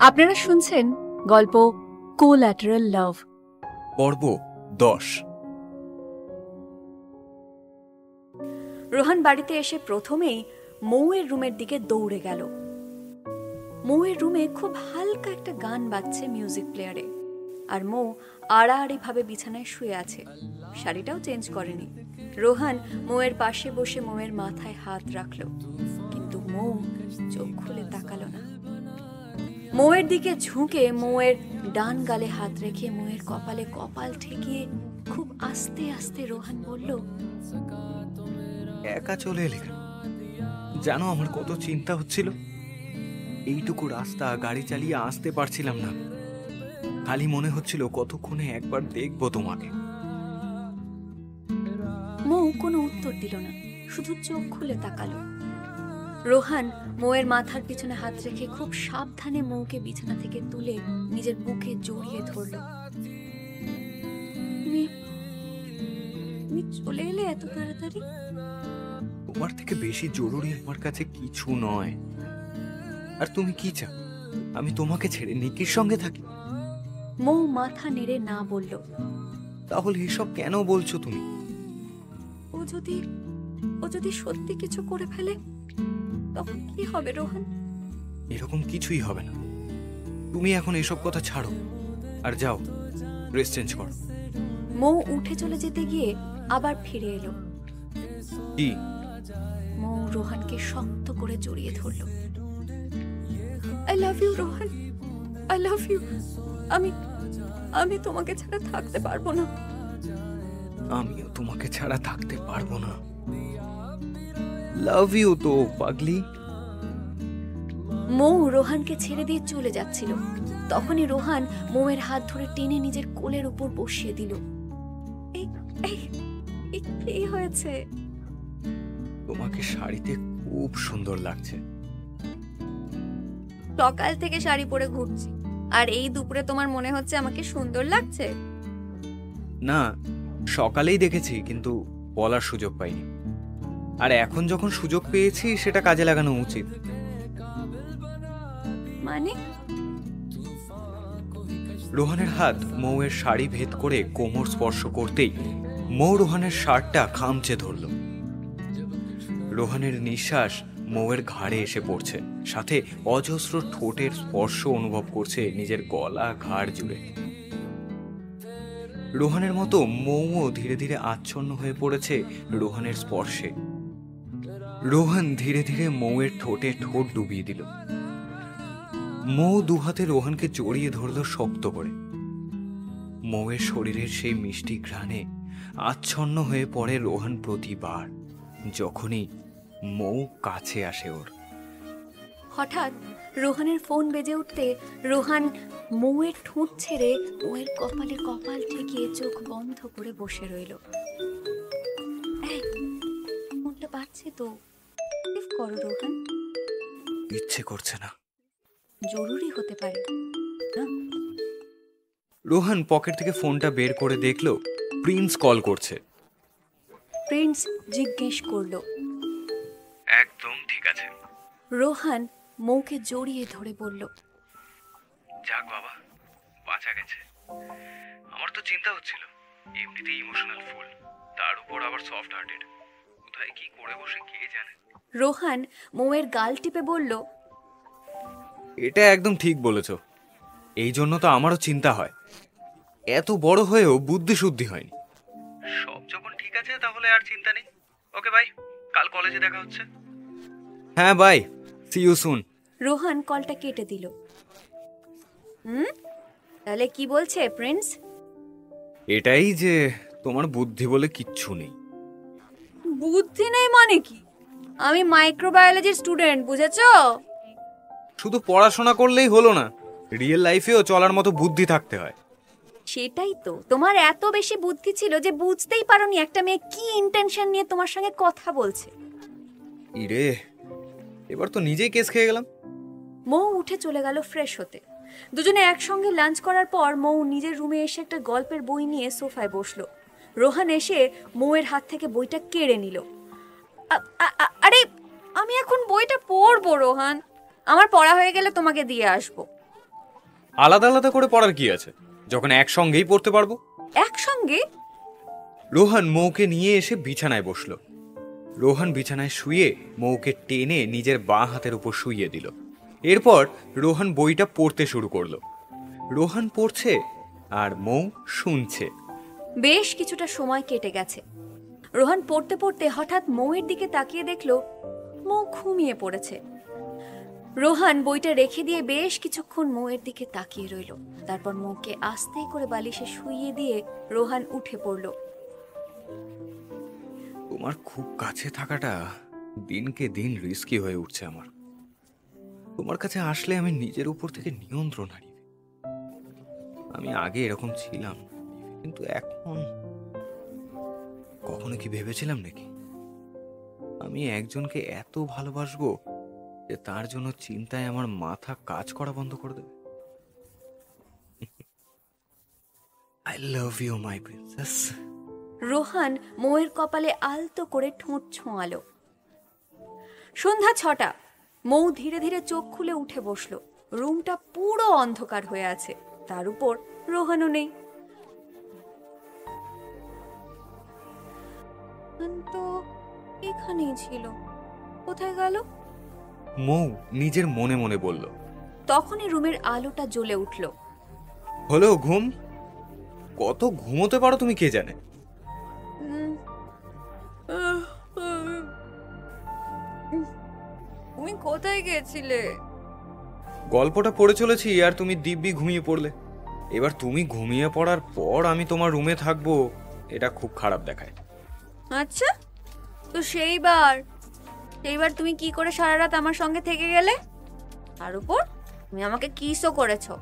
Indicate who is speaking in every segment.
Speaker 1: আপনারা শুনছেন গল্প কোল্যাটারাল লাভ
Speaker 2: পর্ব 10।
Speaker 1: রোহান বাড়িতে এসে প্রথমেই মৌয়ের রুমের দিকে দৌড়ে গেল। মৌয়ের রুমে খুব হালকা একটা গান বাজছে মিউজিক প্লেয়ারে, আর মৌ আড়াআড়ি ভাবে বিছানায় শুয়ে আছে, শাড়িটাও চেঞ্জ করেনি। রোহান মৌয়ের পাশে বসে মৌয়ের মাথায় হাত রাখল, কিন্তু মৌ চোখ খুলে তাকালো না। মৌয়ের দিকে ঝুঁকে মৌয়ের ডান গালে হাত রেখে মৌয়ের কপালে কপাল ঠেকিয়ে খুব আস্তে আস্তে রোহান বলল,
Speaker 2: একা চলে এলে? জানো আমার কত চিন্তা হচ্ছিল। এইটুকু রাস্তা গাড়ি চালিয়ে আসতে পারছিলাম না, খালি মনে হচ্ছিল কতক্ষণে একবার দেখবো তোমাকে।
Speaker 1: মৌ কোনো উত্তর দিল না, শুধু চোখ খুলে তাকালো। রোহান মৌয়ের মাথার পিছনে হাত রেখে খুব সাবধানে মৌকে বিছানা থেকে তুলে নিজের বুকে জড়িয়ে ধরল। তুমি চলে এলে এত তাড়াতাড়ি?
Speaker 2: তোমার থেকে বেশি জরুরি আমার কাছে কিছু নয়। আর তুমি কি চাও আমি তোমাকে ছেড়ে নিকির সঙ্গে থাকি?
Speaker 1: মৌ মাথা নেড়ে না বলল।
Speaker 2: তাহলে এসব কেন বলছো তুমি?
Speaker 1: ও যদি সত্যি কিছু করে ফেলে তখন কি হবে রোহান?
Speaker 2: এরকম কিছুই হবে না। তুমি এখন এসব কথা ছাড়ো আর যাও, ড্রেস চেঞ্জ করো।
Speaker 1: মৌ উঠে চলে যেতে গিয়ে আবার ফিরে এলো।
Speaker 2: কি?
Speaker 1: মৌ রোহানকে শক্ত করে জড়িয়ে ধরল। I love you Rohan, I love you. আমি তোমাকে ছাড়া থাকতে পারবো না।
Speaker 2: আমিও তোমাকে ছাড়া থাকতে পারবো না। লাভ ইউ তো পাগলি।
Speaker 1: মৌ রোহানকে ছেড়ে দিয়ে চলে যাচ্ছিল, তখনই রোহান মৌয়ের হাত ধরে টেনে নিজের কোলের উপর বসিয়ে দিল। কি হয়েছে?
Speaker 2: তোমাকে শাড়িতে খুব সুন্দর লাগছে।
Speaker 1: সকাল থেকে শাড়ি পরে ঘুরছি, আর এই দুপুরে তোমার মনে হচ্ছে আমাকে সুন্দর লাগছে?
Speaker 2: না, সকালেই দেখেছি কিন্তু বলার সুযোগ পাইনি, আর এখন যখন সুযোগ পেয়েছি সেটা কাজে লাগানো উচিত।
Speaker 1: মানে?
Speaker 2: রোহানের হাত মৌয়ের শাড়ি ভেদ করে কোমর স্পর্শ করতেই মৌ রোহানের শার্টটা খামচে ধরল। রোহানের নিঃশ্বাস মৌয়ের ঘাড়ে এসে পড়ছে, সাথে অজস্র ঠোঁটের স্পর্শ অনুভব করছে নিজের গলা ঘাড় জুড়ে। রোহানের মতো মৌও ধীরে ধীরে আচ্ছন্ন হয়ে পড়েছে রোহানের স্পর্শে। রোহান ধীরে ধীরে মৌয়ের ঠোঁটে ঠোঁট ডুবিয়ে দিল। মৌ দুহাতে রোহানকে জড়িয়ে ধরল শক্ত করে। মৌয়ের শরীরের সেই মিষ্টি ঘ্রাণে আচ্ছন্ন হয়ে পড়ে রোহান প্রতিবার যখনই মৌ কাছে আসে ওর।
Speaker 1: হঠাৎ রোহানের ফোন বেজে উঠতে রোহান মৌয়ের ঠোঁট ছেড়ে মৌয়ের কপালে কপাল ঠেকিয়ে চোখ বন্ধ করে বসে রইল। ফোনটা বাজছে তো, করো রোহান।
Speaker 2: ইচ্ছে করছে না।
Speaker 1: জরুরি হতে পারে না?
Speaker 2: রোহান পকেট থেকে ফোনটা বের করে দেখলো প্রিন্স কল করছে।
Speaker 1: প্রিন্স জিজ্ঞেস করলো,
Speaker 2: একদম ঠিক আছে?
Speaker 1: রোহান মৌকে জড়িয়ে ধরে বলল,
Speaker 2: যাক বাবা, বাঁচা গেছে। আমার তো চিন্তা হচ্ছিল, এমনিতেই ইমোশনাল ফুল, তার উপর আবার সফট হার্টেড, কোথায় কি করে বসে কে জানে।
Speaker 1: রোহান মৌয়ের গাল টিপে বলল,
Speaker 2: এটা একদম ঠিক বলেছো। এই জন্য তো আমারও চিন্তা হয়, এত বড় হয়েও বুদ্ধি শুদ্ধি হয়নি। সব যখন ঠিক আছে তাহলে আর চিন্তা নেই। ওকে বাই, কাল কলেজে দেখা হচ্ছে। হ্যাঁ bye, see you soon.
Speaker 1: Rohan কলটা কেটে দিল। তাহলে কি বলছে প্রিন্স?
Speaker 2: এটাই যে তোমার বুদ্ধি বলে কিচ্ছু নেই।
Speaker 1: বুদ্ধি নেই মানে কি? আমি মাইক্রোবায়োলজির স্টুডেন্ট, বুঝেছো?
Speaker 2: শুধু পড়াশোনা করলেই হলো না, রিয়েল লাইফেও চলার মতো বুদ্ধি থাকতে হয়।
Speaker 1: সেটাই তো, তোমার এত বেশি বুদ্ধি ছিল যে বুঝতেই পারোনি একটা মেয়ে কি ইন্টেনশন নিয়ে তোমার সঙ্গে কথা বলছে।
Speaker 2: ইরে, এবার তো নিজেই কেস খেয়ে গেলাম।
Speaker 1: মৌ উঠে চলে গেল ফ্রেশ হতে। দুজনে একসঙ্গে লাঞ্চ করার পর মৌ নিজের রুমে এসে একটা গল্পের বই নিয়ে সোফায় বসলো। রোহান এসে মৌয়ের হাত থেকে বইটা কেড়ে নিল। আরে, আমি এখন বইটা পড়বো রোহান, আমার পড়া হয়ে গেলে তোমাকে দিয়ে আসবো।
Speaker 2: আলাদা আলাদা করে পড়ার কি আছে, যখন একসঙ্গেই পড়তে পারবো।
Speaker 1: একসঙ্গে?
Speaker 2: রোহন মৌকে নিয়ে এসে বিছানায় বসলো। রোহন বিছানায় শুয়ে মৌকে টেনে নিজের বাঁ হাতের উপর শুইয়ে দিল। এরপর রোহন বইটা পড়তে শুরু করলো। রোহন পড়ছে আর মৌ শুনছে।
Speaker 1: বেশ কিছুটা সময় কেটে গেছে। রোহন পড়তে পড়তে হঠাৎ মৌয়ের দিকে তাকিয়ে দেখলো মৌ ঘুমিয়ে পড়েছে। রোহন বইটা রেখে দিয়ে বেশ কিছুক্ষণ মৌয়ের দিকে তাকিয়ে রইল। তারপর মৌকে আস্তে করে বালিশে শুইয়ে দিয়ে রোহন উঠে পড়ল।
Speaker 2: তোমার খুব কাছে থাকাটা দিনকে দিন রিস্কি হয়ে উঠছে আমার। তোমার কাছে আসলে আমি নিজের উপর থেকে নিয়ন্ত্রণ হারিয়ে ফেলি। আমি আগে এরকম ছিলাম, কিন্তু এখন কখনো কি ভেবেছিলাম নাকি আমি একজনকে এত ভালোবাসবো যে তার জন্য চিন্তায় আমার মাথা কাজ করা বন্ধ করে দেবে? I love you my princess.
Speaker 1: Rohan মৌয়ের কপালে আলতো করে ঠোঁট ছোঁয়ালো। সন্ধ্যা 6টা। মৌ ধীরে ধীরে চোখ খুলে উঠে বসলো। রুমটা পুরো অন্ধকার হয়ে আছে, তার উপর রোহনও নেই। তো এখানেই ছিল, কোথায় গেল?
Speaker 2: মৌ নিজের মনে মনে বলল।
Speaker 1: তখনই রুমের আলোটা জ্বলে উঠল।
Speaker 2: হলো ঘুম? কত ঘুমোতে পারো তুমি কে জানে।
Speaker 1: তুমি কোথায় গেছিলে?
Speaker 2: গল্পটা পড়ে চলেছি আর তুমি দিব্যি ঘুমিয়ে পড়লে। এবার তুমি ঘুমিয়ে পড়ার পর আমি তোমার রুমে থাকবো, এটা খুব খারাপ দেখায়।
Speaker 1: আচ্ছা, তো সেইবার তুমি কি করে সারা রাত আমার সঙ্গে থেকে গেলে? তার উপর তুমি আমাকে কিসও করেছো।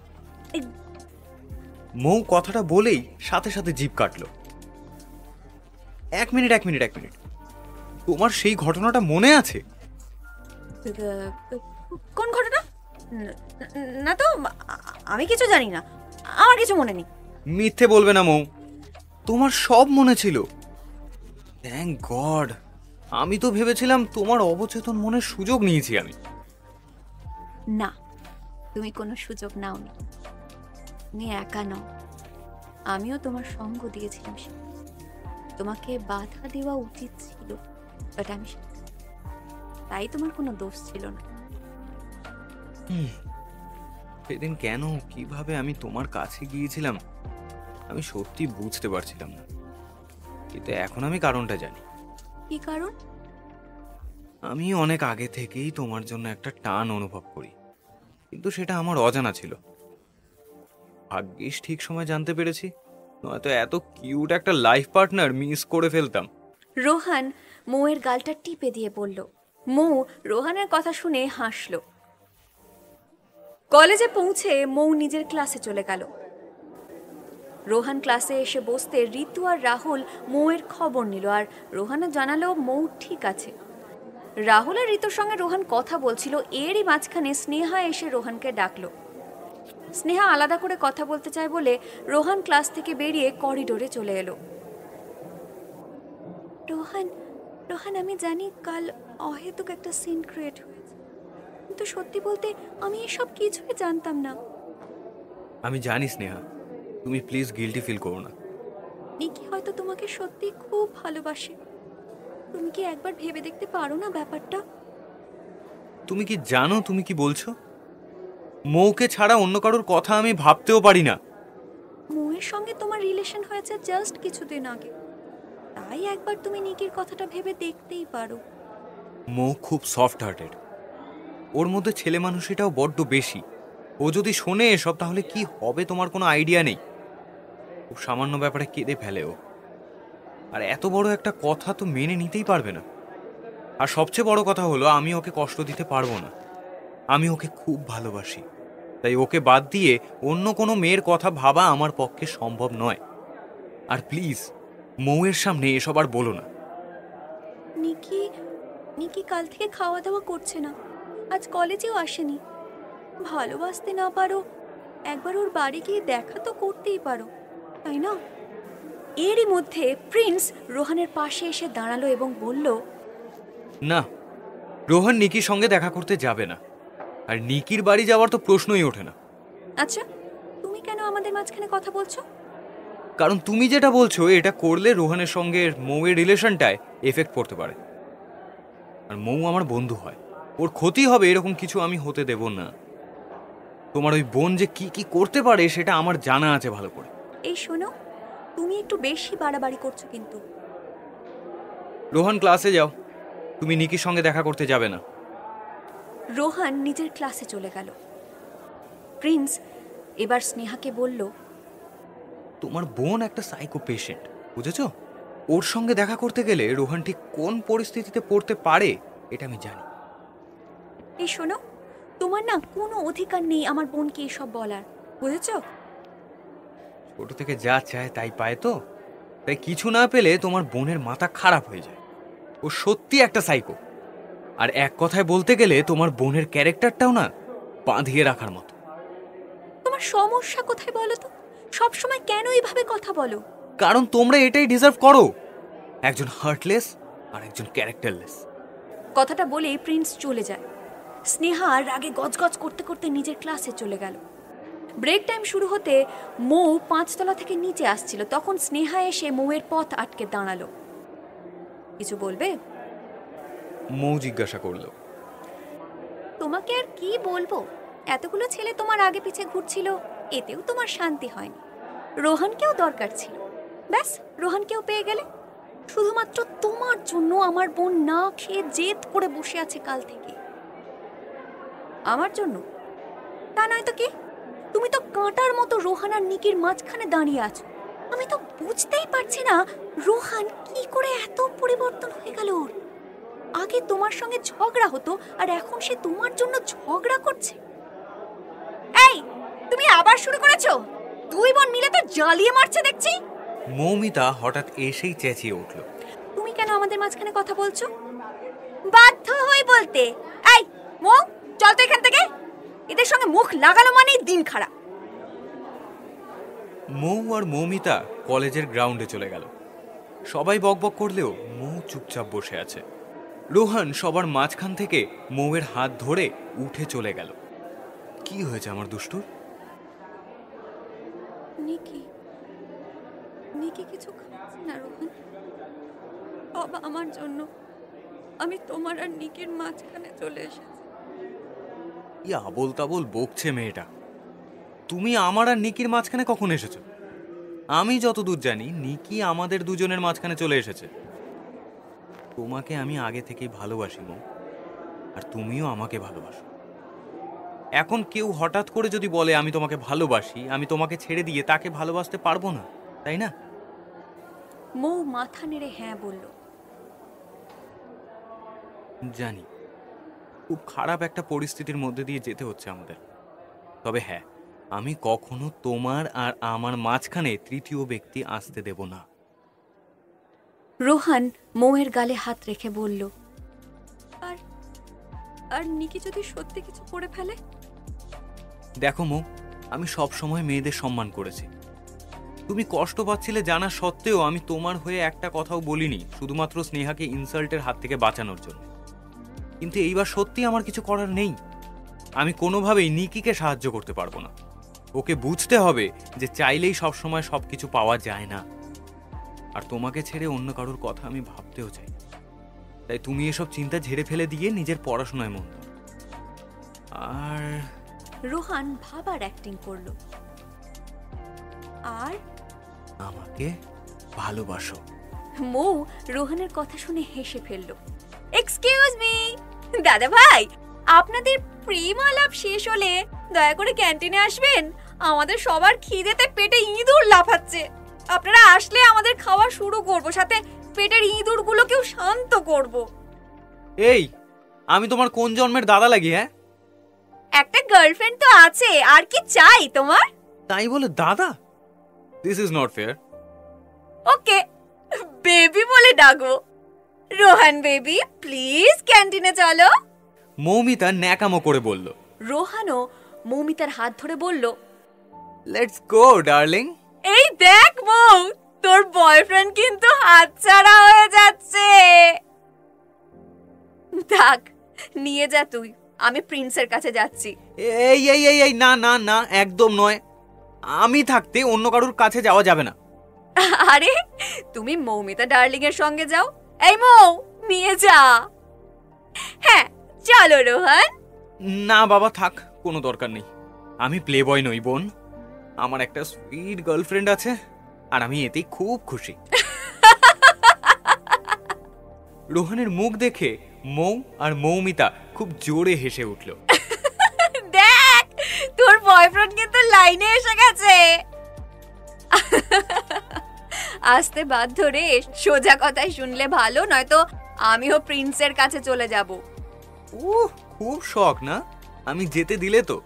Speaker 2: মৌ কথাটা বলেই সাথে সাথে জিভ কাটলো। এক মিনিট, তোমার সেই ঘটনাটা মনে আছে?
Speaker 1: কোন ঘটনা? না তো, আমি কিছু জানি না, আমার কিছু মনে নেই।
Speaker 2: মিথ্যে বলবে না মৌ, তোমার সব মনে ছিল। Thank god. আমি তো ভেবেছিলাম তোমার অবচেতন মনের সুযোগ নিয়েছি আমি।
Speaker 1: না, তুমি কোনো সুযোগ নাওনি। তুমি একা নও, আমিও তোমার সঙ্গ দিয়েছিলাম। তোমাকে বাধা দেওয়া উচিত ছিল, বাট আমি তাই তোমার কোনো দোষ ছিল না।
Speaker 2: সেদিন কেন কিভাবে আমি তোমার কাছে গিয়েছিলাম আমি সত্যি বুঝতে পারছিলাম না, কিন্তু এখন আমি কারণটা জানি।
Speaker 1: কি কারণ?
Speaker 2: আমি অনেক আগে থেকেই তোমার জন্য একটা টান অনুভব করি, কিন্তু সেটা আমার অজানা ছিল। ভাগ্যিস ঠিক সময় জানতে পেরেছি, নয়তো এত কিউট একটা লাইফ পার্টনার মিস করে ফেলতাম।
Speaker 1: রোহন মৌয়ের গালটা টিপে দিয়ে বলল। মৌ রোহনের কথা শুনে হাসল। কলেজে পৌঁছে মৌ নিজের ক্লাসে চলে গেল। রোহন ক্লাসে এসে বসতে ঋতু আর রাহুল মৌয়ের খবর নিল, আর রোহন জানালো মৌ ঠিক আছে। রাহুল আর ঋতুর সঙ্গে রোহন কথা বলছিল, এরই মাঝখানে স্নেহা এসে রোহনকে ডাকলো। স্নেহা আলাদা করে কথা বলতে চায় বলে রোহন ক্লাস থেকে বেরিয়ে করিডোরে চলে এলো। রোহন, আমি জানি কাল অহেতুক একটা সিন ক্রিয়েট হয়েছে, কিন্তু সত্যি বলতে আমি এসব কিছুই জানতাম না।
Speaker 2: আমি জানি স্নেহা, তুমি প্লিজ গিল্টি ফিল করো না।
Speaker 1: নিকি হয়তো তোমাকে সত্যি খুব ভালোবাসে। তুমি কি একবার ভেবে দেখতে পারো না ব্যাপারটা?
Speaker 2: তুমি কি জানো তুমি কি বলছো? মৌকে ছাড়া অন্য কারোর কথা আমি ভাবতেও পারি না।
Speaker 1: মৌয়ের সঙ্গে তোমার রিলেশন হয়েছে জাস্ট কিছুদিন আগে, তাই একবার তুমি নিকির কথাটা ভেবে দেখতেই পারো।
Speaker 2: মৌ খুব সফট হার্টেড, ওর মধ্যে ছেলে মানুষটাও বড্ড বেশি। ও যদি শোনে এসব তাহলে কি হবে তোমার কোনো আইডিয়া নেই। খুব সামান্য ব্যাপারে কেঁদে ফেলে ও, আর এত বড় একটা কথা তো মেনে নিতেই পারবে না। আর সবচেয়ে বড় কথা হলো আমি ওকে কষ্ট দিতে পারবো না। আমি ওকে খুব ভালোবাসি, তাই ওকে বাদ দিয়ে অন্য কোনো মেয়ের কথা ভাবা আমার পক্ষে সম্ভব নয়। আর প্লিজ মৌয়ের সামনে এসব আর বলো না।
Speaker 1: নিকি কাল থেকে খাওয়া দাওয়া করছে না, আজ কলেজেও আসেনি। ভালোবাসতে না পারো, একবার ওর বাড়ি গিয়ে দেখা তো করতেই পারো, তাই না? এরই মধ্যে প্রিন্স রোহনের পাশে এসে দাঁড়ালো এবং বলল,
Speaker 2: না, রোহন নিকির সঙ্গে দেখা করতে যাবে না, আর নিকির বাড়ি যাওয়ার তো প্রশ্নই ওঠে না।
Speaker 1: আচ্ছা আমাদের মাঝখানে কথা বলছো?
Speaker 2: কারণ তুমি যেটা বলছো এটা করলে রোহানের সঙ্গে মৌয়ের রিলেশনটায় এফেক্ট পড়তে পারে, আর মৌ আমার বন্ধু হয়, ওর ক্ষতি হবে এরকম কিছু আমি হতে দেব না। তোমার ওই বোন যে কি কি করতে পারে সেটা আমার জানা আছে ভালো করে।
Speaker 1: এই শোনো, তুমি একটু বেশি বাড়াবাড়ি করছো কিন্তু।
Speaker 2: রোহান ক্লাসে যাও, তুমি নিকির সঙ্গে দেখা করতে যাবে না।
Speaker 1: রোহান নিজের ক্লাসে চলে গেল। প্রিন্স এবার স্নেহাকে বলল,
Speaker 2: তোমার বোন একটা সাইকো পেশেন্ট, বুঝেছো? ওর সঙ্গে দেখা করতে গেলে রোহান ঠিক কোন পরিস্থিতিতে পড়তে পারে এটা আমি জানি।
Speaker 1: এই শোনো, তোমার না কোনো অধিকার নেই আমার বোনকে এসব বলার, বুঝেছো?
Speaker 2: ছোট থেকে যা চায় তাই পায় তো, তাই কিছু না পেলে তোমার বোনের মাথা খারাপ হয়ে যায়। ও সত্যি একটা সাইকো, আর এক কথায় বলতে গেলে তোমার বোনের ক্যারেক্টারটাও না বাঁধিয়ে রাখার মতো।
Speaker 1: তোমার সমস্যা কোথায় বলো তো? সবসময় কেন এইভাবে কথা বলো?
Speaker 2: কারণ তোমরা এটাই ডিজার্ভ করো, একজন হার্টলেস আর একজন ক্যারেক্টারলেস।
Speaker 1: কথাটা বলেই প্রিন্স চলে যায়। স্নেহা রাগে গজগজ করতে করতে নিজের ক্লাসে চলে গেল। ব্রেক টাইম শুরু হতে মৌ 5 তলা থেকে নিচে আসছিল, তখন স্নেহা এসে মৌয়ের পথ আটকে দাঁড়ালো। কিছু বলবে?
Speaker 2: মৌ জিজ্ঞাসা করলো।
Speaker 1: তোমাকে আর কি বলবো, এতগুলো ছেলে তোমার আগে পিছে ঘুরছিল, এতেও তোমার শান্তি হয়নি। রোহানকেও দরকার ছিল, ব্যাস রোহানকেও পেয়ে গেলে। শুধুমাত্র তোমার জন্য আমার বোন না খেয়ে জেদ করে বসে আছে কাল থেকে। আমার জন্য? তা নয় তো কি? তুমি তো কাঁটার মতো রোহান আর নিকির মাঝখানে দাঁড়িয়ে আছো। আমি তো বুঝতেই পারছি না রোহান কি করে এত পরিবর্তন হয়ে গেল ওর। আগে তোমার সঙ্গে ঝগড়া হতো আর এখন সে তোমার জন্য ঝগড়া করছে। এই, তুমি আবার শুরু করেছো? দুই বোন মিলে তো জ্বালিয়ে মারছে দেখছি।
Speaker 2: মৌমিতা হঠাৎ এসেই চেঁচিয়ে উঠল।
Speaker 1: তুমি কেন আমাদের মাঝখানে কথা বলছো? বাধ্য হই বলতে। এই মৌ, চল তো এখান থেকে, এদের সঙ্গে মুখ লাগানো মানেই দিন খারাপ।
Speaker 2: মৌ আর মৌমিতা কলেজের গ্রাউন্ডে চলে গেল। সবাই বকবক করলেও মৌ চুপচাপ বসে আছে। রোহান সবার মাঝখান থেকে মৌয়ের হাত ধরে উঠে চলে গেল। কি হয়েছে আমার দুষ্টুর?
Speaker 1: নিকি নিকি কিছু খাচ্ছে না রোহান, বাবা আমার জন্য। আমি তোমার আর নিকির মাঝখানে চলে এসেছি।
Speaker 2: কি আবোল তাবোল বকছে মেয়েটা। তুমি আমার আর নিকির মাঝখানে কখন এসেছো? আমি যতদূর জানি নিকি আমাদের দুজনের মাঝখানে চলে এসেছে। তোমাকে আমি আগে থেকেই ভালোবাসি মৌ, আর তুমিও আমাকে ভালোবাসো। এখন কেউ হঠাৎ করে যদি বলে আমি তোমাকে ভালোবাসি, আমি তোমাকে ছেড়ে দিয়ে তাকে ভালোবাসতে পারবো না, তাই না?
Speaker 1: মৌ মাথা নেড়ে হ্যাঁ বলল।
Speaker 2: জানি খুব খারাপ একটা পরিস্থিতির মধ্যে দিয়ে যেতে হচ্ছে আমাদের, তবে হ্যাঁ, আমি কখনো তোমার আর আমার মাঝখানে তৃতীয় ব্যক্তি আসতে দেব না।
Speaker 1: রোহান মৌয়ের গালে হাত রেখে বলল, আর আর নিকি যদি সত্যি কিছু করে ফেলে?
Speaker 2: দেখো মৌ, আমি সব সময় মেয়েদের সম্মান করেছি। তুমি কষ্ট পাচ্ছিলে জানা সত্ত্বেও আমি তোমার হয়ে একটা কথাও বলিনি, শুধুমাত্র স্নেহাকে ইনসাল্টের হাত থেকে বাঁচানোর জন্য। কিন্তু এইবার সত্যি আমার কিছু করার নেই। আমি কোনোভাবেই নিকিকে সাহায্য করতে পারবো না। ওকে বুঝতে হবে যে চাইলেই সবসময় সবকিছু পাওয়া যায় না। আর তোমাকে ছেড়ে অন্য কারোর কথা আমি ভাবতেও চাই। তাই তুমি এসব চিন্তা ঝেড়ে ফেলে দিয়ে নিজের পড়াশোনায় মন দাও। আর
Speaker 1: রোহান ভাবার অ্যাক্টিং করলো। আর
Speaker 2: আমাকে ভালোবাসো।
Speaker 1: মৌ রোহানের কথা শুনে হেসে ফেলল। এক্সকিউজ মি দাদা ভাই, আপনাদের প্রেম আলাপ শেষ হলে দয়া করে ক্যান্টিনে আসবেন। আমাদের সবার খিদেতে পেটে ইঁদুর লাফাচ্ছে। আপনারা আসলে আমাদের খাওয়া শুরু করব, সাথে পেটের ইঁদুরগুলোকেও শান্ত করব।
Speaker 2: এই, আমি তোমার কোন জন্মের দাদা লাগি? হ্যাঁ,
Speaker 1: একটা গার্লফ্রেন্ড তো আছে, আর কি চাই তোমার?
Speaker 2: তাই বলে দাদা? This is not fair.
Speaker 1: Okay, baby বলে ডাকবো। রোহান বেবি, প্লিজ ক্যান্টিনে চলো।
Speaker 2: মৌমিতা ন্যাকামো করে বলল।
Speaker 1: রোহানও মৌমিতার হাত ধরে বলল,
Speaker 2: লেটস গো ডার্লিং।
Speaker 1: এই দেখ মৌ, তোর বয়ফ্রেন্ড কিন্তু হাতছাড়া হয়ে যাচ্ছে। থাক, নিয়ে যা তুই, আমি প্রিন্সের কাছে যাচ্ছি।
Speaker 2: এই এই এই এই না না না, একদম নয়। আমি থাকতে অন্য কারোর কাছে যাওয়া যাবে না।
Speaker 1: আরে তুমি মৌমিতা ডার্লিং এর সঙ্গে যাও। এই মৌ, নিয়ে যা। হ্যাঁ চলো রোহন।
Speaker 2: না বাবা থাক, কোনো দরকার নেই। আমি প্লে বয় নই বোন, আমার একটা সুইট গার্লফ্রেন্ড আছে আর আমি এতেই খুব খুশি। রোহনের মুখ দেখে মৌ আর মৌমিতা খুব জোরে হেসে উঠল।
Speaker 1: দেখ তোর বয়ফ্রেন্ড কিন্তু লাইনে এসে গেছে। আসতে বাধ্য রে, সোজা কথাই শুনলে ভালো, নয়তো আমিও প্রিন্সের কাছে চলে যাব।
Speaker 2: খুব শখ না, আমি যেতে দিলে তো।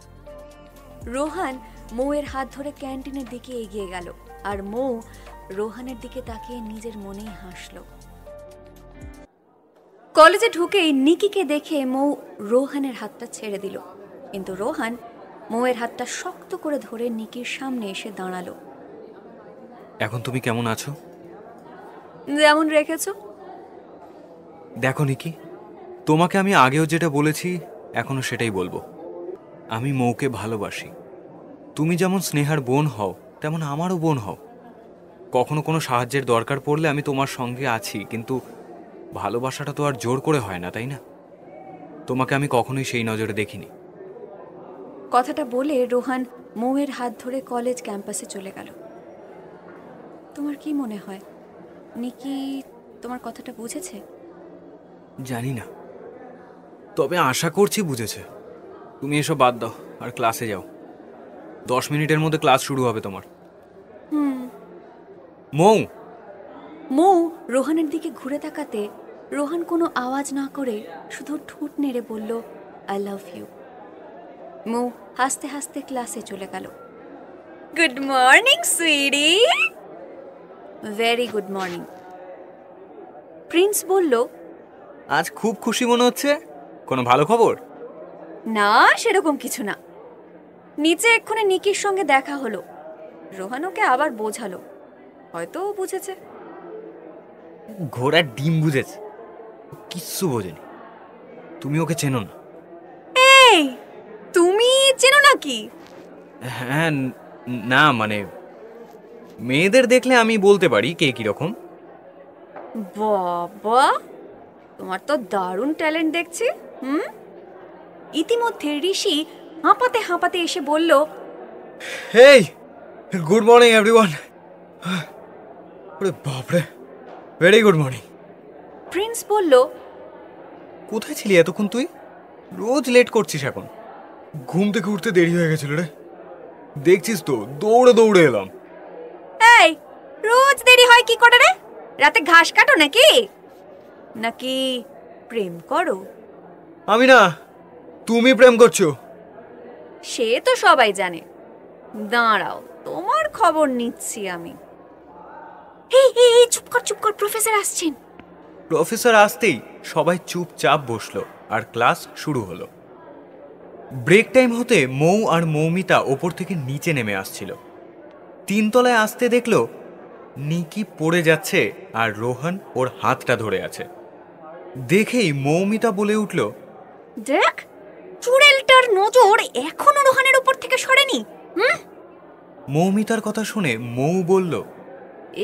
Speaker 1: রোহান মৌয়ের হাত ধরে ক্যান্টিনের দিকে এগিয়ে গেল আর মৌ রোহানের দিকে তাকিয়ে নিজের মনেই হাসল। কলেজে ঢুকেই নিকিকে দেখে মৌ রোহানের হাতটা ছেড়ে দিল, কিন্তু রোহান মৌয়ের হাতটা শক্ত করে ধরে নিকির সামনে এসে দাঁড়ালো।
Speaker 2: এখন তুমি কেমন আছো?
Speaker 1: যেমন রেখেছো।
Speaker 2: দেখো নিকি, তোমাকে আমি আগেও যেটা বলেছি এখনো সেটাই বলবো। আমি মৌকে ভালোবাসি। তুমি যেমন স্নেহার বোন হও তেমন আমারও বোন হও। কখনো কোনো সাহায্যের দরকার পড়লে আমি তোমার সঙ্গে আছি, কিন্তু ভালোবাসাটা তো আর জোর করে হয় না, তাই না? তোমাকে আমি কখনোই সেই নজরে দেখিনি।
Speaker 1: কথাটা বলে রোহান মৌয়ের হাত ধরে কলেজ ক্যাম্পাসে চলে গেল। তোমার কি মনে হয় নিকি তোমার কথাটা বুঝেছে?
Speaker 2: জানি না, তবে আশা করছি বুঝেছে। তুমি এসব বাদ দাও আর ক্লাসে যাও। 10 মিনিটের মধ্যে ক্লাস শুরু হবে তোমার। মৌ।
Speaker 1: মৌ রোহানের দিকে ঘুরে তাকাতে রোহান কোনো আওয়াজ না করে শুধু ঠোঁট নেড়ে বলল, আই লাভ ইউ। মৌ হাসতে হাসতে ক্লাসে চলে গেল। Good morning sweetie. Very good morning. Prince বলল,
Speaker 2: আজ খুব খুশি মনে হচ্ছে, কোনো ভালো খবর?
Speaker 1: না সেরকম কিছু না। নিচে এক্ষুনি নিকির সঙ্গে দেখা হলো। রোহান ওকে আবার বোঝালো, হয়তো ও বুঝেছে।
Speaker 2: ঘোড়ার ডিম বুঝেছে, কিচ্ছু বোঝেনি। তুমি ওকে চেনো না?
Speaker 1: এই তুমি চেনো নাকি?
Speaker 2: হ্যাঁ, না মানে মেয়েদের দেখলে আমি বলতে পারি কে কিরকম।
Speaker 1: বাবা, তোমার তো দারুণ ট্যালেন্ট দেখছি। ইতিমধ্যে ঋষি হাঁপাতে হাঁপাতে এসে বলল,
Speaker 2: হেই, গুড মর্নিং এভরিওয়ান। আরে বাপরে, ভেরি গুড মর্নিং।
Speaker 1: প্রিন্স বলল,
Speaker 2: কোথায় ছিলি এতক্ষণ তুই? রোজ লেট করছিস এখন। ঘুম থেকে উঠতে দেরি হয়ে গেছিল রে, দেখছিস তো দৌড়ে দৌড়ে এলাম।
Speaker 1: এই রোজ দেরি হয় কি করে রে? রাতে ঘাস কাটো নাকি নাকি প্রেম করো?
Speaker 2: আমি না, তুমি প্রেম করছো।
Speaker 1: সে তো সবাই জানে। দাঁড়াও, তোমার খবর নিচ্ছি আমি। এই চুপ কর চুপ কর, প্রফেসর আসছেন।
Speaker 2: প্রফেসর আসতেই সবাই চুপচাপ বসলো আর ক্লাস শুরু হলো। ব্রেক টাইম হতে মৌ আর মৌমিতা ওপর থেকে নিচে নেমে আসছিল। 3 তলায় আসতে দেখলো নিকি পড়ে যাচ্ছে আর রোহন ওর হাতটা ধরে আছে। দেখেই মৌমিতা বলে উঠল,
Speaker 1: দেখ, চুড়েলটার নজর এখনো রোহানের উপর থেকে সরেনি।
Speaker 2: মৌমিতার কথা শুনে মৌ বলল,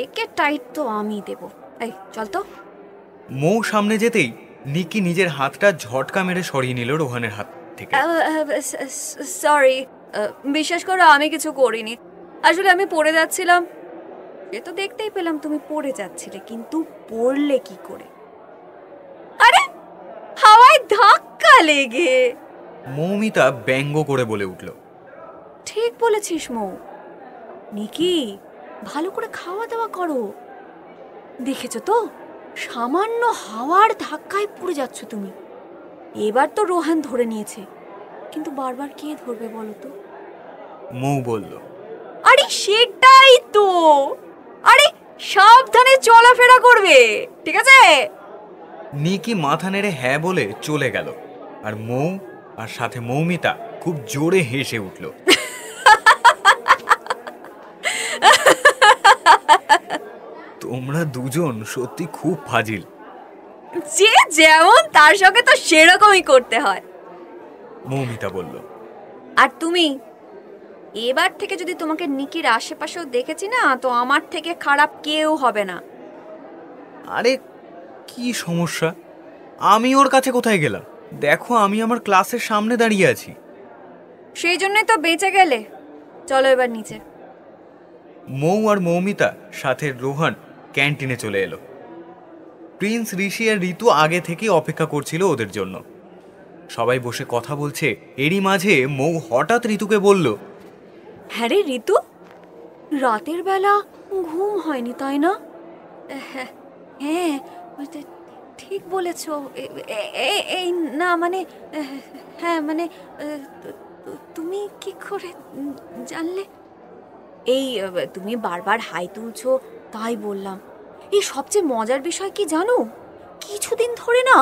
Speaker 1: একে টাইট তো আমি দেব। এই চল তো।
Speaker 2: মৌ সামনে যেতেই নিকি নিজের হাতটা ঝটকা মেরে সরিয়ে নিল রোহনের হাত থেকে।
Speaker 1: সরি, বিশ্বাস করো আমি কিছু করিনি। আসলে আমি পড়ে যাচ্ছিলাম। এ তো দেখতেই পেলাম তুমি পড়ে যাচ্ছিলে, কিন্তু পড়লে কি করে? আরে হাওয়ায় ধাক্কা লেগে।
Speaker 2: মৌমিতা ব্যঙ্গ করে বলে উঠল,
Speaker 1: ঠিক বলেছিস মৌ। নিকি, ভালো করে খাওয়া দাওয়া করো। দেখেছো তো, সামান্য হাওয়ার ধাক্কায় পড়ে যাচ্ছ তুমি। এবার তো রোহান ধরে নিয়েছে, কিন্তু বারবার কে ধরবে বলো তো?
Speaker 2: মৌ বলল,
Speaker 1: আরে সেটাই তো। আরে সাবধানে চলাফেরা করবে, ঠিক আছে?
Speaker 2: নিকি মাথা নেড়ে হ্যাঁ বলে চলে গেল আর মৌ আর সাথে মৌমিতা খুব জোরে হেসে উঠল। তোমরা দুজন সত্যি খুব ফাজিল।
Speaker 1: যে যেমন তার সঙ্গে তো সেরকমই করতে হয়,
Speaker 2: মৌমিতা বলল।
Speaker 1: আর তুমি এবার থেকে যদি তোমাকে নিকির আশেপাশেও দেখেছি না, তো আমার থেকে খারাপ কেউ হবে না।
Speaker 2: আরে কি সমস্যা? আমি ওর কাছে কোথায় গেলাম? দেখো, আমি আমার ক্লাসের সামনে দাঁড়িয়ে আছি।
Speaker 1: সেই জন্যই তো বেঁচে গেলে। চলো এবার নিচে।
Speaker 2: মৌ আর মৌমিতা সাথে রোহন ক্যান্টিনে চলে এলো। প্রিন্স, ঋষি আর ঋতু আগে থেকেই অপেক্ষা করছিল ওদের জন্য। সবাই বসে কথা বলছে, এরই মাঝে মৌ হঠাৎ ঋতুকে বলল,
Speaker 1: হ্যাঁ রে ঋতু, রাতের বেলা ঘুম হয়নি তাই না? হ্যাঁ, ঠিক বলেছ। এই না মানে, হ্যাঁ মানে, তুমি কি করে জানলে? এই তুমি বারবার হাই তুলছো তাই বললাম। এই সবচেয়ে মজার বিষয় কি জানো, কিছুদিন ধরে না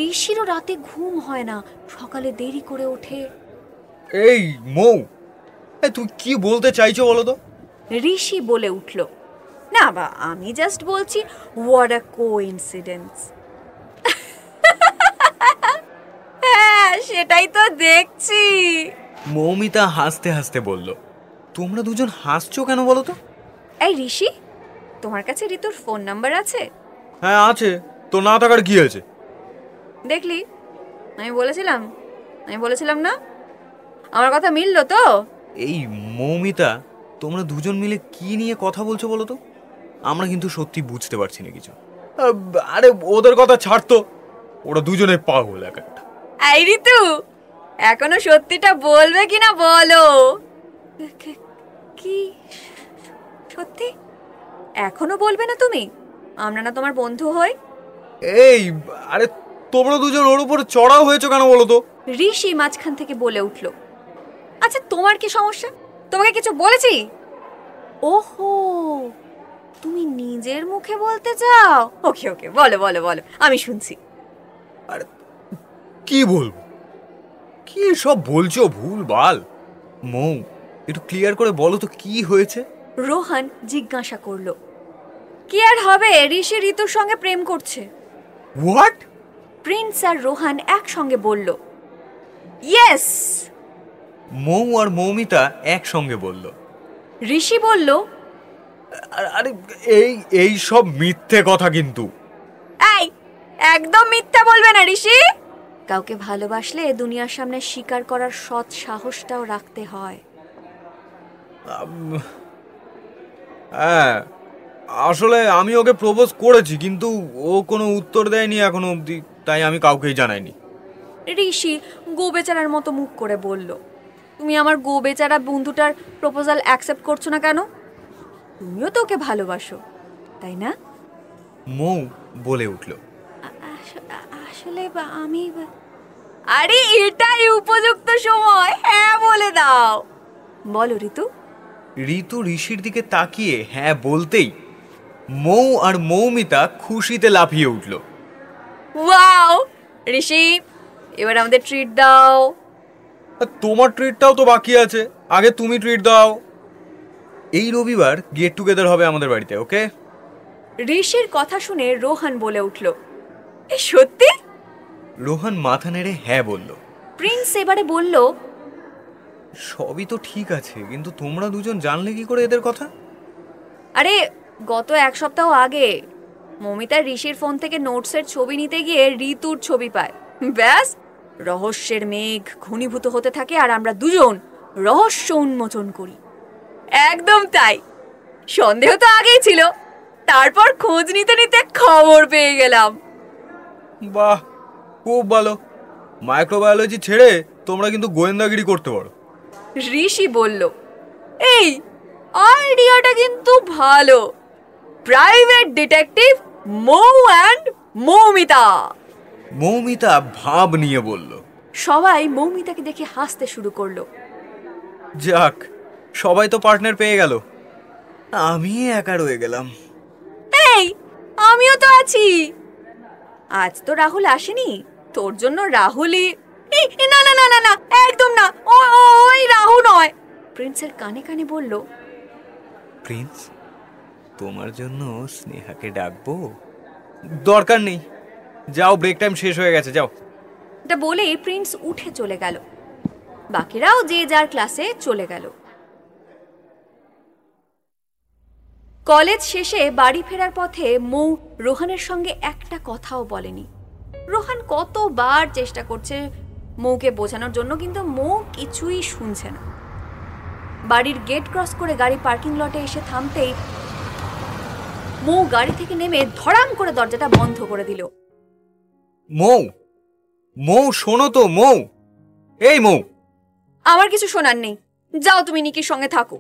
Speaker 1: ঋষিরও রাতে ঘুম হয় না, সকালে দেরি করে ওঠে।
Speaker 2: এই মৌ, তুই কি বলতে চাইছো বলো তো?
Speaker 1: ঋষি বলে উঠল। না বা, আমি জাস্ট বলছি, হোয়াট আ কোইন্সিডেন্স। হ্যাঁ, সেটাই তো দেখছি।
Speaker 2: মৌমিতা হাসতে হাসতে বলল। তোমরা দুজন হাসছো কেন বলো তো?
Speaker 1: এই ঋষি, তোমার কাছে ঋতুর ফোন নাম্বার আছে?
Speaker 2: হ্যাঁ আছে, তো না থাকার কি আছে?
Speaker 1: দেখলি, আমি বলেছিলাম না? আমার কথা মিললো তো?
Speaker 2: এই মৌমিতা, তোমরা দুজন মিলে কি নিয়ে কথা বলছো বলো তো? আমরা কিন্তু সত্যি বুঝতে পারছি না কিছু। আরে ওদের কথা ছাড়তো, ওরা দুজনে পাগল এক একটা।
Speaker 1: এই ঋতু, এখনো সত্যিটা বলবে কিনা বলো? কি সত্যি? এখনো বলবে না তুমি? আমরা না তোমার বন্ধু হই?
Speaker 2: এই, আরে তোমরা দুজন ওর উপরে চড়াও হয়েছো কেন বলো তো?
Speaker 1: ঋষি মাঝখান থেকে বলে উঠল। আচ্ছা, তোমার কি সমস্যা? তোমাকে কিছু বলেছি? ওহো, তুমি নিজের মুখে বলতে চাও? ওকে ওকে, বলো বলো বলো, আমি শুনছি।
Speaker 2: আরে কি বলবো, কি সব বলছো ভুলভাল। মৌ, একটু ক্লিয়ার করে বলো তো কি হয়েছে?
Speaker 1: রোহন জিজ্ঞাসা করলো। কি আর হবে, ঋষি ঋতুর সঙ্গে প্রেম করছে।
Speaker 2: হোয়াট?
Speaker 1: প্রিন্স আর রোহন একসঙ্গে বলল। ইয়েস।
Speaker 2: মৌ আর মৌমিতা একসঙ্গে বলল।
Speaker 1: ঋষি বলল,
Speaker 2: আরে এই এই সব মিথ্যে কথা কিন্তু।
Speaker 1: এই, একদম মিথ্যা বলবে না ঋষি। কাউকে ভালোবাসলে দুনিয়ার সামনে স্বীকার করার সৎ সাহসটাও রাখতে হয়।
Speaker 2: হ্যাঁ, আসলে আমি ওকে প্রপোজ করেছি, কিন্তু ও কোনো উত্তর দেয়নি এখনো অবধি, তাই আমি কাউকেই জানাইনি।
Speaker 1: ঋষি গো বেচারার মতো মুখ করে বলল। তুমি আমার গো বেচারা বন্ধুটার প্রপোজাল অ্যাকসেপ্ট করছো না কেন? তুমিও তো ওকে ভালোবাসো, তাই না?
Speaker 2: মৌ বলে উঠল।
Speaker 1: আসলে আমি, আরে এটাই উপযুক্ত সময়, হ্যাঁ বলে দাও। বলো ঋতু।
Speaker 2: ঋতু ঋষির দিকে তাকিয়ে হ্যাঁ বলতেই মৌ আর মৌমিতা খুশিতে লাফিয়ে উঠল।
Speaker 1: ওয়াও, ঋষি, এবার আমাদের ট্রিট দাও।
Speaker 2: তোমার ট্রিটটাও তো বাকি আছে, আগে তুমি ট্রিট দাও। এই রবিবার গেট টুগেদার হবে আমাদের বাড়িতে, ওকে?
Speaker 1: ঋষির কথা শুনে রোহন বলে উঠল, এ সত্যি?
Speaker 2: রোহন মাথা নেড়ে হ্যাঁ বলল।
Speaker 1: প্রিন্স এবারে বলল,
Speaker 2: সবই তো ঠিক আছে, কিন্তু তোমরা দুজন জানলে কি করে এদের কথা?
Speaker 1: আরে গত এক সপ্তাহ আগে মমিতা ঋষির ফোন থেকে নোটসের ছবি নিতে গিয়ে ঋতুর ছবি পায়। ব্যাস, রহস্যের মেঘ ঘনীভূত হতে থাকে আর আমরা দুজন রহস্য উন্মোচন করি। একদম তাই, সন্দেহ তো আগেই ছিল, তারপর খোঁজ নিতে নিতে খবর পেয়ে গেলাম।
Speaker 2: বাহ, খুব ভালো। মাইক্রোবায়োলজি ছেড়ে তোমরা কিন্তু গোয়েন্দাগিরি করতে পারো।
Speaker 1: ঋষি বলল, এই আইডিয়াটা কিন্তু ভালো। Private detective Mou and Moumita.
Speaker 2: Moumita ভাব নিয়ে বলল।
Speaker 1: সবাই মৌমিতাকে দেখে হাসতে শুরু করলো।
Speaker 2: যাক, সবাই তো পার্টনার পেয়ে গেল, আমি একা রয়ে গেলাম।
Speaker 1: এই, আমিও তো আছি। আজ তো রাহুল আসেনি, তোর জন্য রাহুলই। না না না না না, একদম না, ওই রাহু নয়। প্রিন্সের কানে কানে বলল,
Speaker 2: প্রিন্স, তোমার জন্য স্নেহাকে ডাকবো? দরকার নেই, যাও, ব্রেক টাইম শেষ হয়ে গেছে, যাও।
Speaker 1: এটা বলে প্রিন্স উঠে চলে গেল। বাকিরাও যে যার ক্লাসে চলে গেল। কলেজ শেষে বাড়ি ফেরার পথে মৌ রোহানের সঙ্গে একটা কথাও বলেনি। রোহান কতবার চেষ্টা করছে মৌকে বোঝানোর জন্য, কিন্তু মৌ কিছুই শুনছে না। বাড়ির গেট ক্রস করে গাড়ি পার্কিং লটে এসে থামতেই মৌ গাড়ি থেকে নেমে ধড়াম করে দরজাটা বন্ধ করে দিল।
Speaker 2: মৌ, মৌ শোনো তো মৌ, এই মৌ।
Speaker 1: আমার কিছু শোনার নেই, যাও তুমি নিকির সঙ্গে থাকো।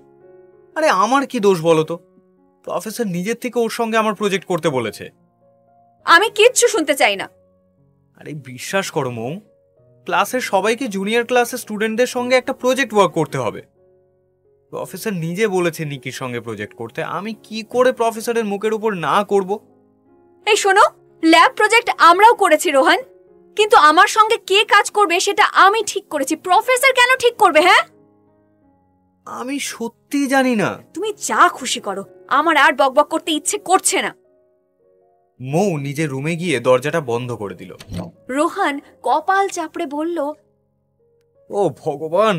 Speaker 2: আরে আমার কি দোষ বলো তো? প্রফেসর নিজের থেকে ওর সঙ্গে আমার প্রজেক্ট করতে বলেছে।
Speaker 1: আমি কিচ্ছু শুনতে চাই না।
Speaker 2: আরে বিশ্বাস করো মৌ, ক্লাসের সবাইকে জুনিয়র ক্লাসের স্টুডেন্টদের সঙ্গে একটা প্রজেক্ট ওয়ার্ক করতে হবে। প্রফেসর নিজে বলেছে নিকির সঙ্গে প্রজেক্ট করতে, আমি কি করে প্রফেসরের মুখের উপর না করব?
Speaker 1: এই শোনো, ল্যাব প্রজেক্ট আমরাও করেছি রোহান, কিন্তু আমার সঙ্গে কে কাজ করবে সেটা আমি ঠিক করেছি, প্রফেসর কেন ঠিক করবে? হ্যাঁ,
Speaker 2: আমি সত্যি জানি না।
Speaker 1: তুমি যা খুশি করো, আমার আর বকবক করতে ইচ্ছে করছে না।
Speaker 2: মৌ নিজের রুমে গিয়ে দরজাটা বন্ধ করে দিল।
Speaker 1: রোহান কপাল চাপড়ে বলল,
Speaker 2: ও ভগবান,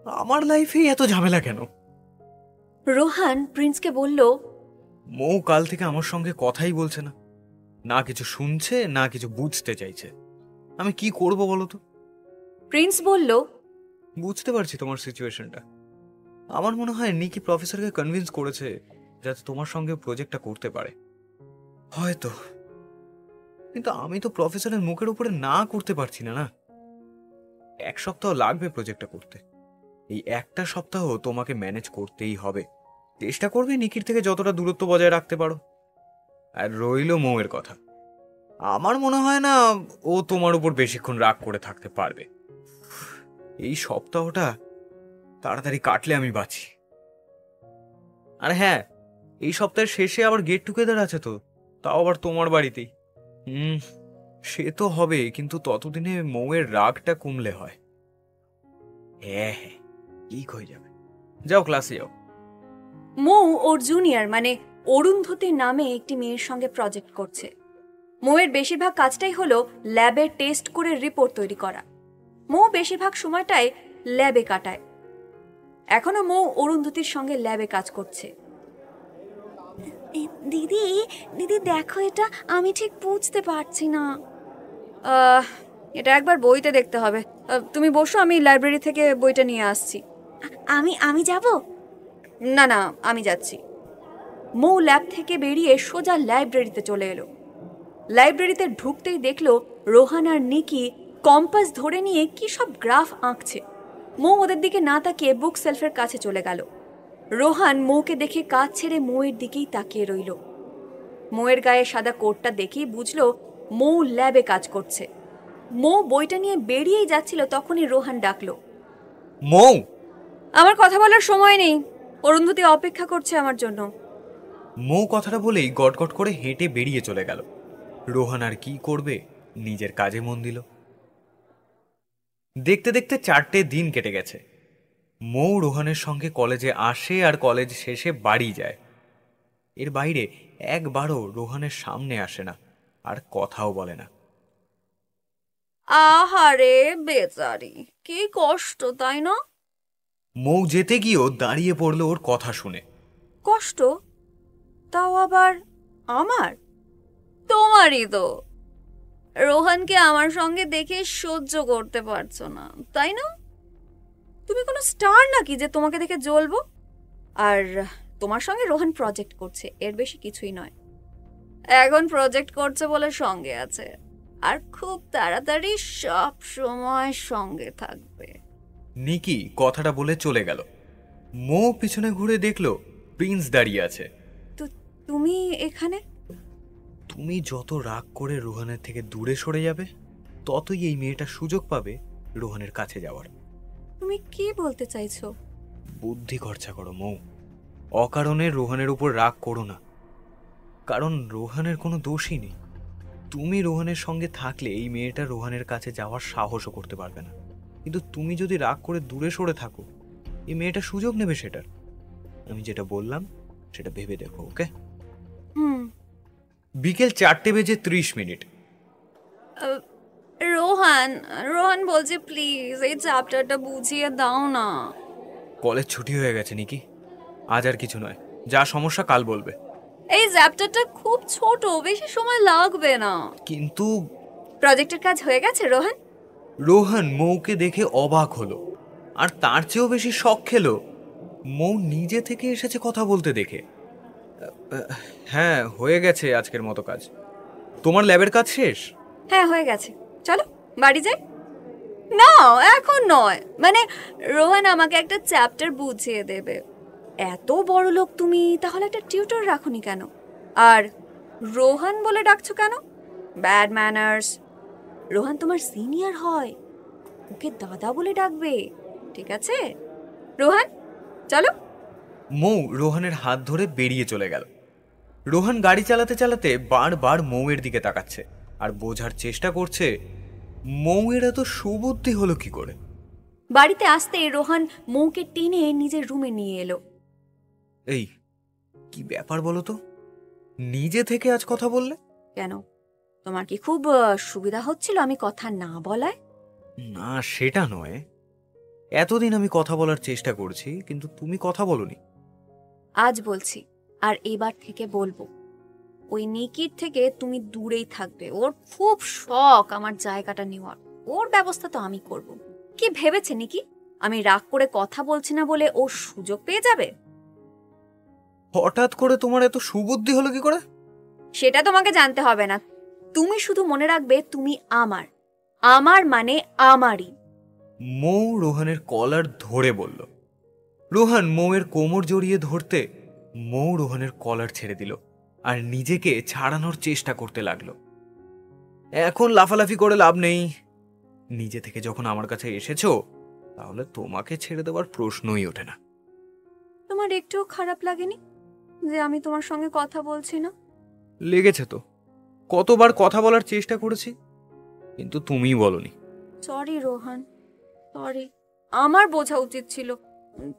Speaker 2: আমার লাইফেই এত ঝামেলা কেন?
Speaker 1: রোহান প্রিন্সকে বলল,
Speaker 2: মৌ কাল থেকে আমার সঙ্গে কথাই বলছে না, না কিছু শুনছে না কিছু বুঝতে চাইছে। আমি কি করব বলো তো?
Speaker 1: প্রিন্স বলল,
Speaker 2: বুঝতে পারছি তোমার সিচুয়েশনটা। আমার মনে হয় নিকি প্রফেসরকে কনভিন্স করেছে যাতে তোমার সঙ্গে প্রজেক্টটা করতে পারে, হয়তো। কিন্তু আমি তো প্রফেসরের মুখের উপরে না করতে পারছি না। না, 1 সপ্তাহ লাগবে প্রজেক্টটা করতে। এই একটা সপ্তাহ তোমাকে ম্যানেজ করতেই হবে। চেষ্টা করবে নিকির থেকে যতটা দূরত্ব বজায় রাখতে পারো। আর রইল মৌয়ের কথা, আমার মনে হয় না ও তোমার উপর বেশিক্ষণ রাগ করে থাকতে পারবে। এই সপ্তাহটা তাড়াতাড়ি কাটলে আমি বাঁচি। আর হ্যাঁ, এই সপ্তাহের শেষে আবার গেট টুগেদার আছে তো, তাও আবার তোমার বাড়িতেই। সে তো হবে, কিন্তু ততদিনে মৌয়ের রাগটা কমলে হয়। হ্যাঁ হ্যাঁ, ঠিক হয়ে যাবে। যাও ক্লাসে যাও।
Speaker 1: মৌ ওর জুনিয়র মানে অরুন্ধতী নামে একটি মেয়ের সঙ্গে প্রজেক্ট করছে। মৌয়ের বেশিরভাগ কাজটাই হলো ল্যাবে টেস্ট করে রিপোর্ট তৈরি করা। মৌ বেশিরভাগ সময়টাই ল্যাবে কাটায়। এখনো মৌ অরুন্ধতীর সঙ্গে ল্যাবে কাজ করছে। দিদি দিদি দেখো, এটা আমি ঠিক বুঝতে পারছি না। এটা একবার বইতে দেখতে হবে। তুমি বসো, আমি লাইব্রেরি থেকে বইটা নিয়ে আসছি। আমি আমি যাব? না না, আমি যাচ্ছি। মৌ ল্যাব থেকে বেরিয়ে সোজা লাইব্রেরিতে চলে এলো। লাইব্রেরিতে ঢুকতেই দেখলো রোহান আর নিকি কম্পাস ধরে নিয়ে কি সব গ্রাফ আঁকছে। মৌ ওদের দিকে না তাকিয়ে বুক সেলফের কাছে চলে গেল। রোহান মৌকে দেখে কাজ ছেড়ে মৌয়ের দিকেই তাকিয়ে রইল। মৌয়ের গায়ে সাদা কোটটা দেখেই বুঝলো মৌ ল্যাবে কাজ করছে। মৌ বইটা নিয়ে বেরিয়েই যাচ্ছিল, তখনই রোহান ডাকলো,
Speaker 2: মৌ।
Speaker 1: আমার কথা বলার সময় নেই, অরুন্ধতী অপেক্ষা করছে আমার জন্য।
Speaker 2: মৌ কথাটা বলেই গটগট করে হেঁটে বেরিয়ে চলে গেল। রোহান আর কি করবে, নিজের কাজে মন দিল। দেখতে দেখতে 4টে দিন কেটে গেছে। মৌ রোহানের সঙ্গে কলেজে আসে আর কলেজ শেষে বাড়ি যায়। এর বাইরে একবারও রোহানের সামনে আসে না, আর কথাও বলে না।
Speaker 1: আহারে বেচারি, কি কষ্ট, তাই না?
Speaker 2: মৌ যেতে গিয়েও দাঁড়িয়ে পড়লো ওর কথা শুনে।
Speaker 1: কষ্ট? তাও আবার আমার? তোমারই তো। রোহানকে আমার সঙ্গে দেখে সহ্য করতে পারছো না, তাই না? তুমি কোনো স্টার নাকি যে তোমাকে দেখে জ্বলবো? আর তোমার সঙ্গে রোহান প্রজেক্ট করছে, এর বেশি কিছুই নয়। এখন প্রজেক্ট করছে বলে সঙ্গে আছে, আর খুব তাড়াতাড়ি সব সময় সঙ্গে থাকবে।
Speaker 2: নিকি কথাটা বলে চলে গেল। মৌ পিছনে ঘুরে দেখলো প্রিন্স দাঁড়িয়ে আছে।
Speaker 1: তো তুমি এখানে?
Speaker 2: তুমি যত রাগ করে রোহানের থেকে দূরে সরে যাবে, ততই এই মেয়েটা সুযোগ পাবে রোহানের কাছে যাওয়ার।
Speaker 1: তুমি কি বলতে চাইছো?
Speaker 2: বুদ্ধি খরচা করো মৌ, অকারণে রোহানের উপর রাগ করো না। কারণ রোহানের কোনো দোষই নেই। তুমি রোহানের সঙ্গে থাকলে এই মেয়েটা রোহানের কাছে যাওয়ার সাহসও করতে পারবে না। কিন্তু তুমি যদি রাগ করে দূরে সরে থাকো, এই মেয়েটা সুযোগ নেবে সেটার। আমি যেটা বললাম সেটা ভেবে দেখো, ওকে? বিকেল 4:30।
Speaker 1: রোহান রোহান বলছে, প্লিজ এই চ্যাপ্টারটা বুঝিয়ে দাও না।
Speaker 2: কলেজ ছুটি হয়ে গেছে নাকি? আজ আর কিছু নয়, যা সমস্যা কাল বলবে।
Speaker 1: এই চ্যাপ্টারটা খুব ছোট, বেশি সময় লাগবে না।
Speaker 2: কিন্তু
Speaker 1: প্রজেক্টের কাজ হয়ে গেছে রোহন?
Speaker 2: রোহন মৌকে দেখে অবাক হলো, আর তার চেয়েও বেশি শক খেলো মৌ নিজে থেকে এসেছে কথা বলতে দেখে। হ্যাঁ, হয়ে গেছে আজকের মতো কাজ। তোমার ল্যাবের কাজ শেষ?
Speaker 1: হ্যাঁ হয়ে গেছে, চলো বাড়ি যাই। না এখন নয়, মানে রোহন আমাকে একটা চ্যাপ্টার বুঝিয়ে দেবে। এত বড় লোক তুমি, তাহলে একটা টিউটর রাখুনি কেন? আর রোহন বলে ডাকছো কেন? Bad manners. রোহন তোমার সিনিয়র হয়, ওকে দাদা বলে ডাকবে, ঠিক আছে? রোহন চলো।
Speaker 2: মৌ রোহনের হাত ধরে বেরিয়ে চলে গেল। রোহন গাড়ি চালাতে চালাতে বারবার মৌয়ের দিকে তাকাচ্ছে আর বোঝার চেষ্টা করছে মৌয়ের এত সুবুদ্ধি হলো কি করে।
Speaker 1: বাড়িতে আসতে রোহন মৌকে টেনে নিজের রুমে নিয়ে এলো।
Speaker 2: এই কি ব্যাপার বলো তো, নিজে থেকে আজ কথা বললে
Speaker 1: কেন, তোমার কি খুব সুবিধা হচ্ছিল আমি কথা না বলায়?
Speaker 2: না সেটা নয়, এতদিন আমি কথা বলার চেষ্টা করছি কিন্তু তুমি কথা বলনি।
Speaker 1: আজ বলছি, আর এবার থেকে বলবো, ওই নিকির থেকে তুমি দূরেই থাকবে। ওর খুব শখ আমার জায়গাটা নেওয়ার, ওর ব্যবস্থা তো আমি করব। কি ভেবেছে নিকি আমি রাগ করে কথা বলছি না বলে ও সুযোগ পেয়ে যাবে?
Speaker 2: হঠাৎ করে তোমার এত সুবুদ্ধি হলো কি করে?
Speaker 1: সেটা তোমাকে জানতে হবে না, তুমি শুধু মনে রাখবে তুমি আমার, আমার মানে আমারই।
Speaker 2: মৌ রোহনের কলার ধরে বলল। রোহন মৌয়ের কোমর জড়িয়ে ধরতে মৌ রোহনের কলার ছেড়ে দিল আর নিজেকে ছাড়ানোর চেষ্টা করতে লাগলো। এখন লাফালাফি করে লাভ নেই, নিজে থেকে যখন আমার কাছে এসেছো তাহলে তোমাকে ছেড়ে দেওয়ার প্রশ্নই ওঠে না।
Speaker 1: তোমার একটুও খারাপ লাগেনি যে আমি তোমার সঙ্গে কথা বলছি না?
Speaker 2: লেগেছে তো, কতবার কথা বলার চেষ্টা করেছি কিন্তু তুমিই বলনি।
Speaker 1: সরি রোহন, সরি, আমার বোঝা উচিত ছিল।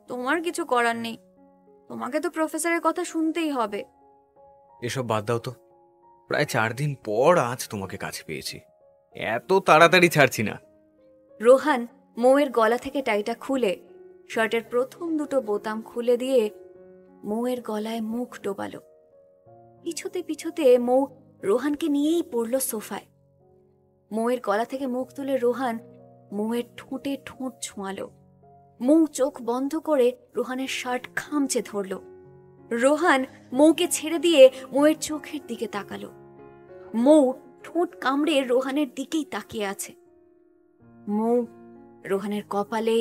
Speaker 1: তোমার কিছু করার নেই, তোমাকে তো প্রফেসরের কথা শুনতেই হবে।
Speaker 2: এসব বাদ দাও তো, প্রায় 4 দিন পর আজ তোমাকে কাছে পেয়েছি, এত তাড়াতাড়ি ছাড়ছি না।
Speaker 1: রোহান মৌয়ের গলা থেকে টাইটা খুলে শার্টের প্রথম দুটো বোতাম খুলে দিয়ে মৌয়ের গলায় মুখ ডোবালো। পিছুতে পিছুতে মৌ রোহানকে নিয়েই পড়ল সোফায়। মৌয়ের গলা থেকে মুখ তুলে রোহান মৌয়ের ঠোঁটে ঠোঁট ছোঁয়ালো। মৌ চোখ বন্ধ করে রোহানের শার্ট খামচে ধরল। রোহান মৌকে ছেড়ে দিয়ে মৌয়ের চোখের দিকে তাকালো। মৌ ঠোঁট কামড়ে রোহানের দিকেই তাকিয়ে আছে। মৌ রোহানের কপালে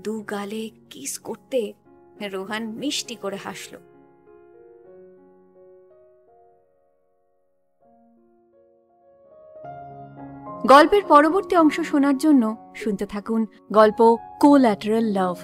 Speaker 1: দু গালে কিস করতে রোহান মিষ্টি করে হাসল। গল্পের পরবর্তী অংশ শোনার জন্য শুনতে থাকুন গল্প কোল্যাটারাল লাভ।